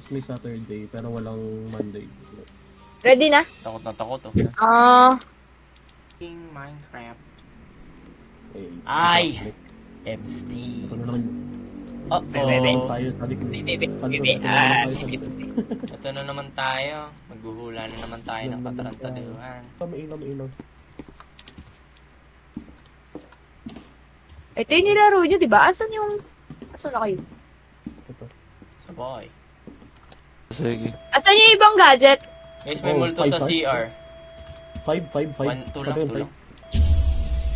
is may Saturday, pero walang Monday. Ready na? Takot na takot, oh. Minecraft. Eh, Ay! Catholic. MC. Ito na naman. Uh-oh. Tayo, sabi ko. Sabi ko, ito na naman tayo, sabi ko. Ito na naman tayo. Maghuhula na naman tayo ng katarantaduhan. Mainom. Ito yung nilaro nyo, di ba? Asan na kayo? Ito. Sabay. Sige. Asan yung ibang gadget? Guys, may Oh, multo five sa stars? CR. 5. Tulang.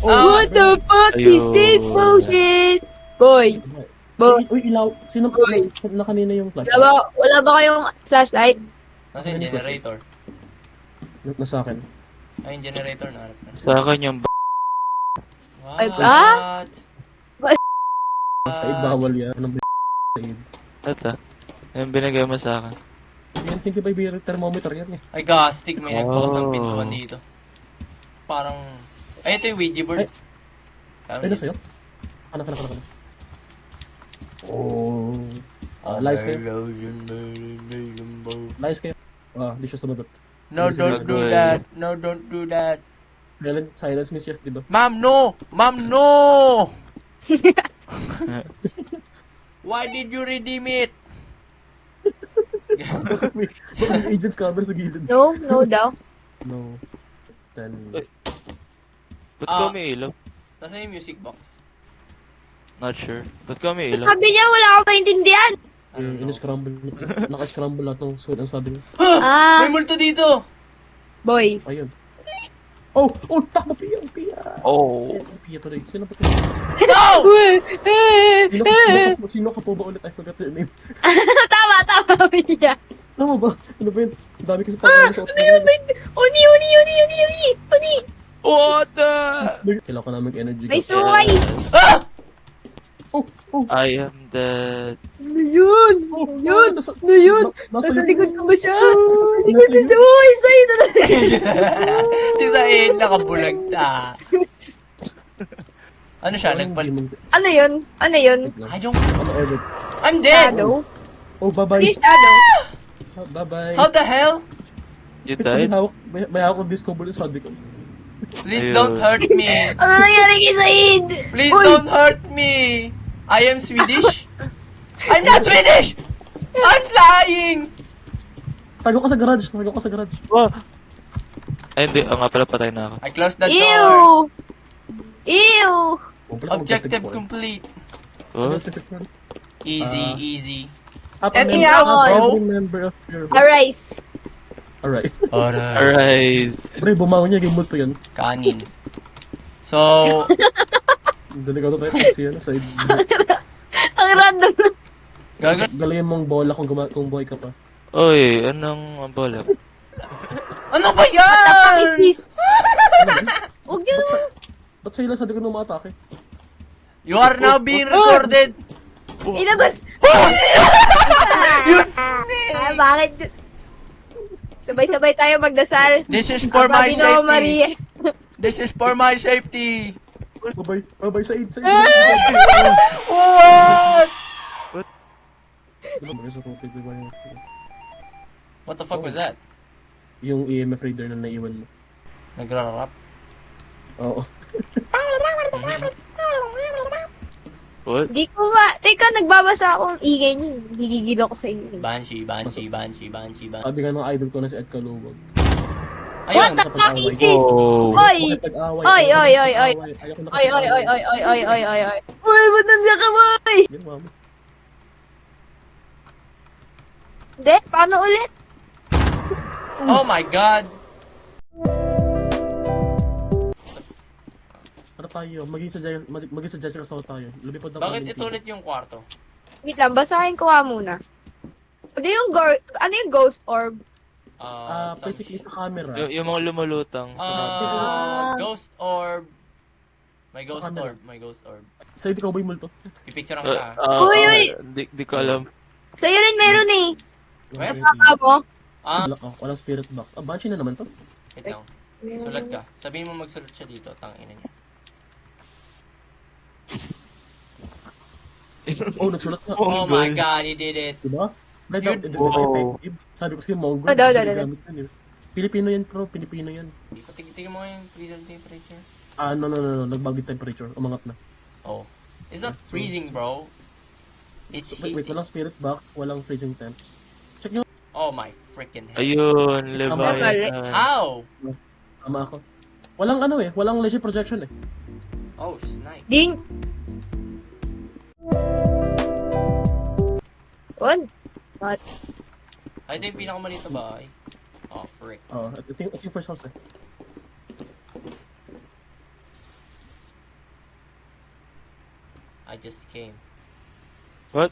Oh, What the fuck is this bullshit? Boy. Uy, ilaw. Sino Uy. na kanina yung flash? Wala ba kayong flashlight? Nasa yung generator? Nasa akin. Ay, yung generator na harap na. Sa akin yung What? Ay, ah? Said, bawal yan. Anong Said? Ata. Yung binigay mo sa akin. Yan, think ba yung thermometer yan eh. Ay, gastig. May nagbukas ng Oh. pintuan dito. Parang... Ay, ito yung Ouija board. Ay. Ay, na sa'yo? Kana. Oh. Lies kayo. Lies kayo. Di siya sumagot. No, don't do that. No, don't do that. Silence means yes, diba? Ma'am, no! Ma'am, no! Why did you redeem it? Bakit may agent's cover sa gilid? No daw. No. 10. Ba't ka may ilaw? Nasaan yung music box? Not sure. Ba't ka may ilaw? Sabi niya, wala akong maintindihan. In-scramble. Naka-scramble lahat ng suit ang sabi niya. Ah, May multo dito! boy. Ayun. Oh! Takbo! Pia! Oh. Pia tuloy. Sino ba ito? No! Sino ka po ba ulit? I forgot your name. Tama, Mia. Tama ba? Ano ba yun? Ang dami kasi parang sa Uni. What the? Kailangan ko na mag-energy. May suway. Ah! Oh! I am dead. Ano yun? Nasa likod ko ba siya? Nasa likod ko siya. Uy, sa'yo na lang. Si Zain, nakabulagta. Ano siya? Nagpal... Ano yun? I don't... Ano edit? I'm dead! Shadow? Oh, Ano bye-bye. yung shadow? Bye-bye. How the hell? You died? May hawak ng disco ball sa sabi ko. Please Ayun. don't hurt me. Ano nangyari kay Said? Please Uy! don't hurt me. I am Swedish. I'm not Swedish! I'm flying! Tago ka sa garage. Oh. Ay, hindi. Nga pala, patay na ako. I closed the door. Ew! Objective complete. Oh? Easy. Let me out, bro. Member of your... Arise. Alright. Alright. Alright. Pre, bumangon niya. Game multo yan. Kanin. So, Delikado tayo kasi yan. Side. Ang random na. gagawin. Galawin mong bola kung buhay ka pa. Oy, anong bola? Ano ba yan? Pakikis. Huwag yun. Ba't sa'yo lang sabi ko nung matake? You are now being recorded. Inabas. You Ah, bakit? Sabay-sabay tayo magdasal. This is for my Sabi no, safety. Maria. This is for my safety. Bye-bye, Said. What? What the fuck was that? Yung EMF reader na naiwan mo. Nagra-rap? Oo. What? Di ko ba? Teka, nagbabasa akong ingay niyo. Gigigil ako sa inyo. Banshee. Sabi nga ng idol ko na si Ed Kaluwag. What Ayun. the fuck is this? Oh. Oy! Makipag-away. Oy! Ayoko na Oy! Uy, ba't nandiyan ka, boy? Yan, mama. Hindi, paano ulit? Oh my god. Ano tayo? Maging sa Jessica Soho tayo. Lumipad na Bakit ito ulit yung kwarto? Wait lang, basahin ko muna. Ano yung ghost orb? Basically sa camera. Yung mga lumulutang. Ghost orb. May Sa camera. ghost orb. Sa'yo di ka ba yung multo? Pipicture ang kita. Uy! Di ko alam. Sa'yo rin meron eh. Well, Baka mo? Walang spirit box. Banshee na naman to. Wait lang. Sulat ka. Sabihin mo magsulat siya dito. Tangina niya. Oh, nagsulat nga. Oh my god, he did it. Diba? Red Dude. out, hindi Wow. effective. Sabi ko si Mongo, Oh, daw, daw, hindi daw. gamit yun eh. Pilipino yan, bro. Pilipino yan. Tingnan mo yung freezer temperature. No. Nagbago yung temperature. Umangat na. Oh. It's not freezing, bro. It's Wait, heating. walang spirit box, walang freezing temps. Check nyo. Oh my freaking head. Ayun, Leviathan. How? Tama ako. Walang walang laser projection eh. Oh, snipe. Ding! On. What? Ay, ito yung pinakamaliit na bahay. Oh, frick. Ito yung first house eh. I just came. What?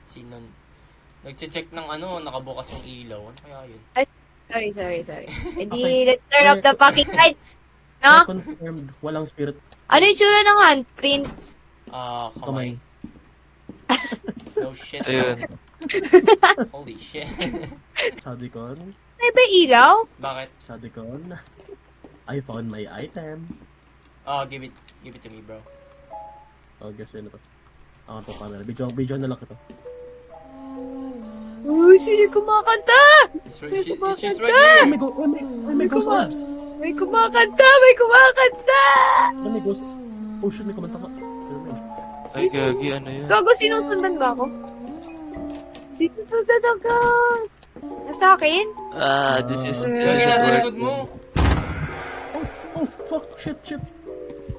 Sino? Nagche-check ng nakabukas yung ilaw. Ano kaya yun? Sorry. Edi, let's turn off the fucking lights. No? Confirmed, walang spirit. Ano yung tsura ng handprints? Kamay. No shit. Ayun. Holy shit. Sadicon. May ba ilaw? Bakit? Sadicon. I found my item. Oh, give it to me, bro. Oh, guess yun ito. To camera. Video na lang ito. Uy, sino kumakanta? She's right May here. may ghost orbs. May kumakanta! May ghost. Oh shit, may kumanta ka. Ay, gagi, ano yun? Gago, sinusundan ba ako? Sinusundan ako! Nasa akin? This is... Lagi nasa likod mo. Oh, fuck. Shit.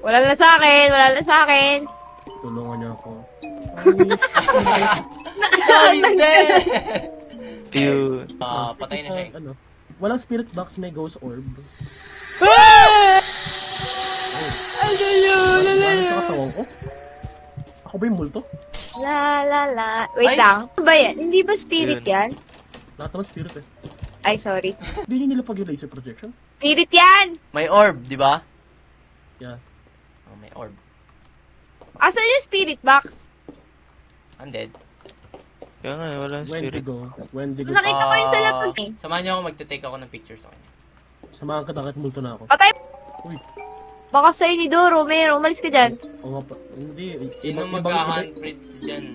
Wala na sa akin! Tulungan niyo ako. No, he's dead! Ayun. Patay na siya eh. Walang spirit box, may ghost orb. Ano sa katawan ko? Ako ba yung multo? La. Wait Ay! lang. Ano ba yan? Hindi ba spirit yan? Lahat naman spirit eh. Ay, sorry. Hindi nyo nilapag yung laser projection? Spirit yan! May orb, di ba? Yeah. Oh, may orb. Asan yung spirit box? Undead. Kaya nga, walang spirit. Wendigo. Nakita ko yung sa laptop eh. Samahan niyo ako magte-take ako ng picture sa kanya. Samahan ka bakit multo na ako. Patay! Uy. Baka sa'yo ni Doro, umalis ka dyan. Oo nga pa. Hindi. Sino ibang- mag-handprints dyan?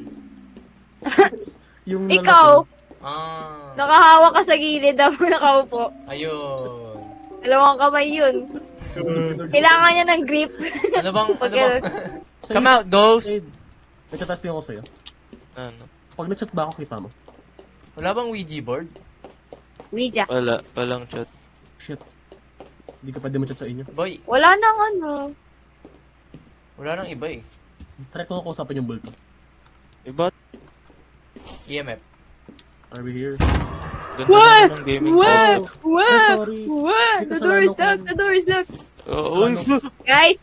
Yung Ikaw, Nakahawa nakahawa ka sa gilid habang nakaupo. Ayun. Dalawang kamay yun. Kailangan niya ng grip. Ano bang? Sa'yo, Come out, ghost! nagtatesting ako sa'yo. Ano? Pag nag-chat ba ako, kita mo? Wala bang Ouija board? Ouija. Walang chat. Shit. Hindi ka pwede mag-chat sa inyo. Boy, Wala nang ano. wala nang iba eh. Try ko kausapin yung multo. Iba? EMF. Are we here? Ganda naman ng gaming. What? What? Sorry. What? Hindi The ka door is kasalanan locked. The door is locked. Oh, uy,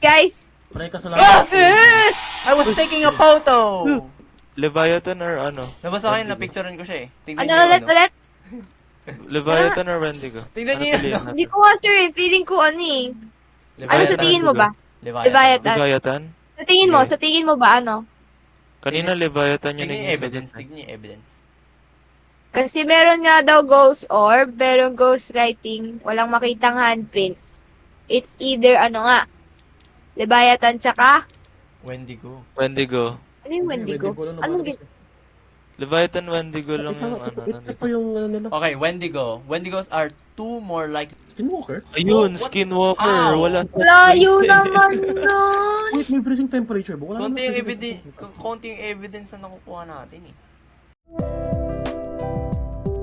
Guys! Try ka sa lahat. I was taking a photo! Leviathan or ano? Nabasa kayo, napicturean ko siya eh. Tingnan Ano niyo ulit? Leviathan or Wendigo? Tingnan Ano niyo piliin yun. natin? Hindi ko nga sure eh. Feeling ko ano eh. Ano sa tingin mo ba? Leviathan. Leviathan? Sa tingin mo ba ano? Kanina Leviathan yun Tingnan yung niyo evidence, tingnan niyo evidence. Kasi meron nga daw ghost orb, merong ghost writing, walang makitang handprints. It's either ano nga, Leviathan tsaka, Wendigo. Wendigo. ano yung Wendigo? Anong gin... Leviathan, Wendigo lang yung ano. Check pa yung ano nila. Okay, Wendigo. Wendigos are two more like... Skinwalker? Ayun, What? Skinwalker. How? Wala. Layo naman nun! Wait, may freezing temperature ba? Wala Konti yung freezing evidence, temperature. konti yung evidence na nakukuha natin eh.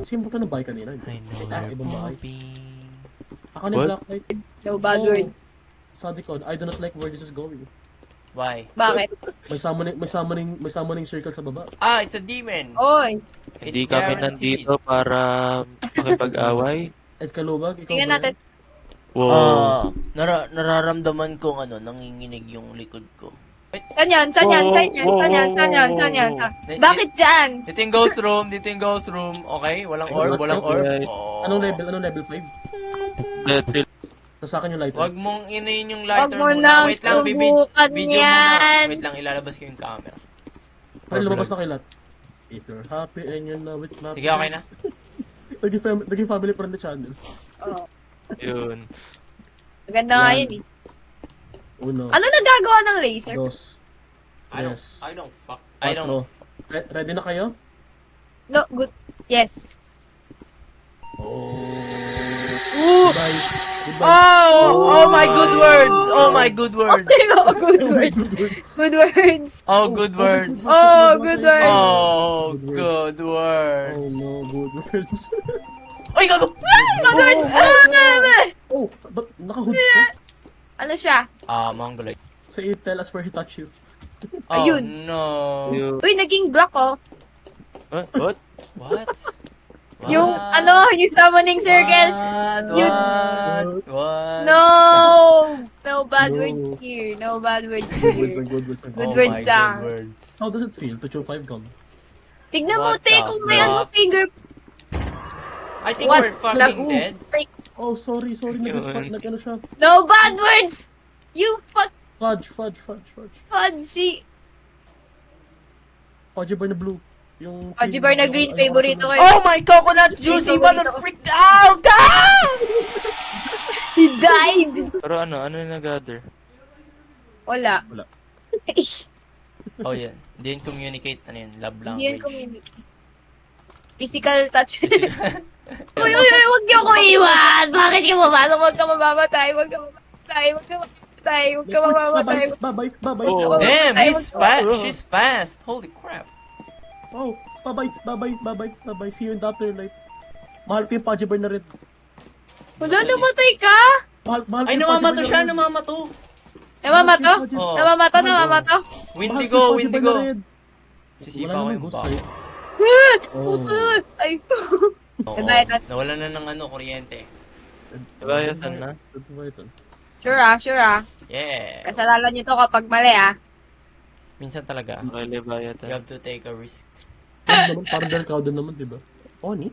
Same punta ng bahay kanina. I know Ibang bahay. popping. Ako na yung What? black light. No bad words. Sadicon, I do not like where this is going. Why? Bakit? May summoning circle sa baba. Ah, it's a demon! Oy! Hindi It's kami guaranteed. nandito para makipag-away. Ed Kalubag, ikaw Tingnan ba natin. Wow. Nararamdaman kong nanginginig yung likod ko. Saan yan? Bakit dyan? Dito yung ghost room, Okay, walang orb, walang orb. Okay. Oh. Anong level 5? Death Hill. Nasa akin yung lighter. Wag mong inayin yung Wag lighter mo muna. nang Wait lang, subukan video yan. muna. Wait lang, ilalabas ko yung camera. Ay, lumabas na kay Lat. If you're happy and you're now with my... Sige, okay na. Naging family friend the channel. Oh. Yun. Maganda nga yun eh. Uno, Ano nagagawa ng laser? dos, I don't tres, fuck. quatro. Ready na kayo? No, good. Yes. Oh. Goodbye. Goodbye. Oh my good words. Oh my good words. Oh, good words. Good words. Oh, good words. Oh, good words. Oh, Good words. good Oh words. no, good words. Ay, gago! Good words. Oh, ba't naka-hood ka? Ano siya? Mongoloid. Say, tell us where he touched you. Oh, Ayun. no. Uy, naging black oh. What? What? Yung, What? yung summoning circle. What? No! No bad No. words here. No bad words Good words here. and good words and Good Oh words my lang. good words. How does it feel to chew 5 gum? Tignan mo, What te, the kung may ano fuck? finger. I think What we're fucking the- dead. Freak. Oh, sorry, nag-spot, Yun. nag-ano siya. No bad words! You Fudge. fudgy. Fudgy bar na blue. Yung Fudgy bar na green, yung- favorito ko. Oh my coconut juicy motherfreak! Oh, God! He died! Pero ano yung nag-gather? Wala. Wala. Oh, yan. Hindi yun communicate. Ano yun? Love Hindi yun language. communicate. Physical touch. Uy, huwag niyo ko iwan! Bakit niyo mabasa? Huwag ka mamamatay, huwag ka mamamatay, huwag ka mamamatay, huwag ka mamamatay. Bye-bye. Oh. Damn, he's fast. She's fast. Holy crap. Oh, bye-bye. See you in the afterlife. Mahal ko yung Fudgy bar na red. Wala, namatay ka? Mahal ko Ay, yung namamato Fudgy bar siya. na red. Namamato. Namamato? Oh. Namamato? Windigo, Mahal ko yung Fudgy bar Windigo. na red. Sisipa Wala ko namang yung ghost bako. light. Oh. Ay. Oo. Diba, ito? Nawala na ng kuryente. Bayatan na? Sure ah. Yeah. Kasalanan niyo to kapag mali ah. Minsan talaga. Okay, You bayatan. have to take a risk. Parang Del Cauda naman, di ba? Oni?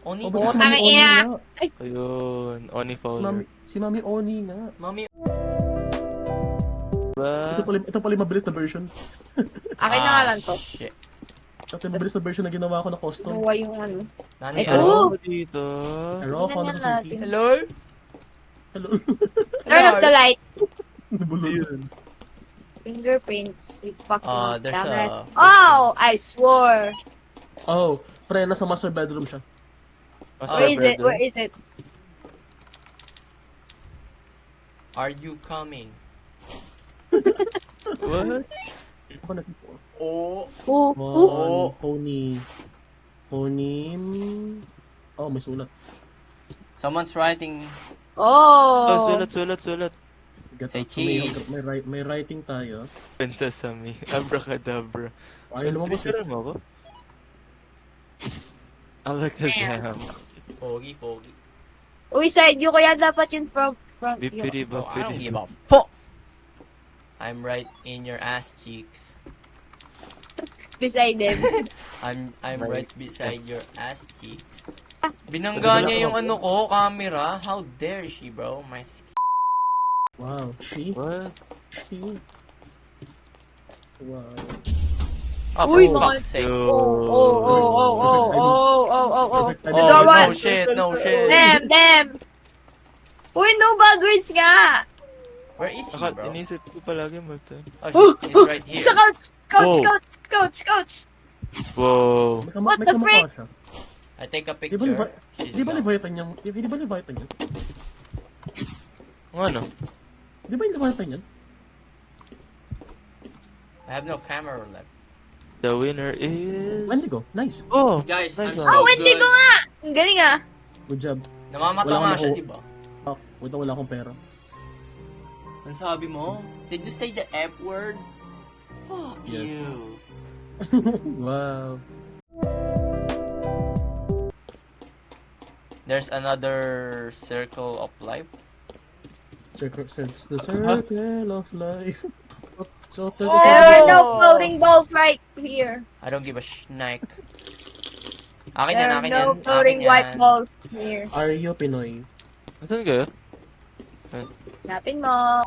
Oni, Oh, baka si Putang Mami Oni ina. nga. Ayun, Oni Si Fowler. Mami Oni nga. Mami. Diba? Ito pala yung mabilis na version. Akin na nga lang to. Shit. Ito yung mabilis na version na ginawa ko na custom. Nawa yung ano. Nani, Ito. ano? Ano dito? Pero ako Tingnan na natin. sa Hello? Hello. Turn off the light. Nabulol. Fingerprints. You fucking There's dumbass. a... Oh! I swore. Oh, pre, nasa master bedroom siya. Where is it? Where is it? Are you coming? What? Ako na tipo. Oh. Who? Oh. Pony. Oh, may sulat. Someone's writing. Oh, Oh. sulat. Say cheese. May writing tayo. Princess Sami. Abracadabra. Ayaw lumabas eh. Picture mo ako? Alakazam. Pogi. Uy, side view ko yan. Dapat yun from Bipiri Oh, I don't bapiri. give a fuck. I'm right in your ass cheeks. beside them. I'm right beside your ass cheeks. Binangga niya yung ano ko, camera. How dare she, bro? My Wow, she? What? Wow. Oh, Uy, for mga- fuck's sake. Oh. Perfect Oh, timing. no shit. Them. Uy, no bad words nga. Where is he, Akala, bro? inisip ko palagi Martin. Oh, shit, he's right here. Sa Oh. couch. Wow. What the frick? Siya. I take a Di ba ni picture. She's Di ba gone. Leviathan yan? Di ba Leviathan yan? Ano? Di ba yung Leviathan yan? I have no camera left. The winner is... Wendigo, nice. Oh! Guys, I'm nice so one. Wendigo good. nga. Ang galing ah. Good job. Namamato Wala nga akong siya, naku- di ba? Fuck, wala akong pera. Ang sabi mo? Did you say the F word? Fuck Yes. you. Wow. There's another circle of life. The circle of life. So, Oh! There are no floating balls right here. I don't give a schnack. Akin There yan, are akin no yan. floating Akin white yan. balls here. Are you Pinoy? Asan kayo? Hanapin mo.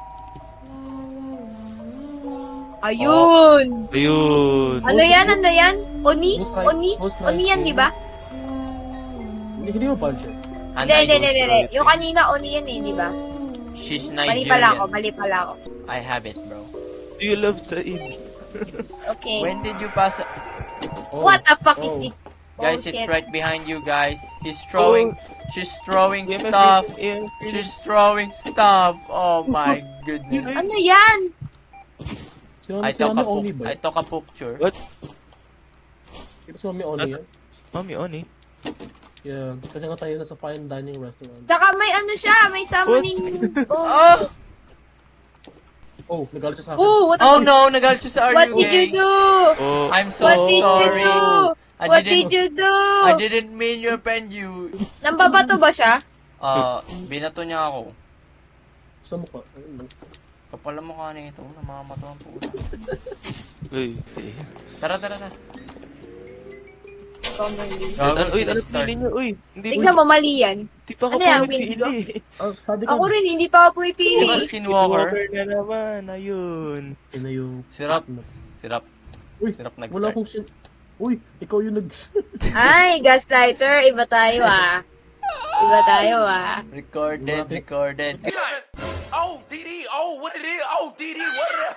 Ayun! Ayun! Ano yan? Oni? Ghost Rider. Oni? Ghost Rider. Oni yan, di ba? Hindi mo punch it. Hindi. Yung kanina, Oni yan eh, di ba? She's Mali pala Nigerian. ako. I have it, bro. Do you love Said? Okay. When did you pass... Oh. What the fuck is Oh. this? Guys, Oh, it's shit. right behind you, guys. She's throwing EMF, stuff. EMF. She's throwing stuff. Oh my goodness. Ano yan? Si Mami, I si took Mami a Oni picture. ba I yun? took a picture. What? Si Mami Oni yan? Mami, Oni. Yeah, kasi nga tayo nasa fine dining restaurant. Tsaka may ano siya, may summoning. Oh, Oh! Oh, nagalit siya sa akin. oh, what, Oh no! Nagalit siya sa what RU did you gang. do? Oh, I'm so What did you sorry. do? I What didn't- did you do? I didn't mean to offend you. Nambabato ba siya? Binato niya ako. Sa mukha. Ayun lang. Kapal ang mukha nito. Namamato ang puta. uy. Tara, tara, tara. Commonly. Gago Uy, sila ano start. pili niyo? Uy, hindi Tignan mo, mali yan. Hindi pa ako Ano yan, pumipili. Windigo? Ah, sabi ka. Ako rin, hindi pa ako pumipili. Diba skinwalker? Skinwalker na naman, ayun. Yun na yung... Sirap. Ano. Sirap. Uy, Sirap wala nag-start. akong Uy, ikaw yung nag... Ay, gaslighter, iba tayo ah. Iba tayo ah. Recorded, recorded. Oh, DD, oh, what it is? Oh, DD, what it is?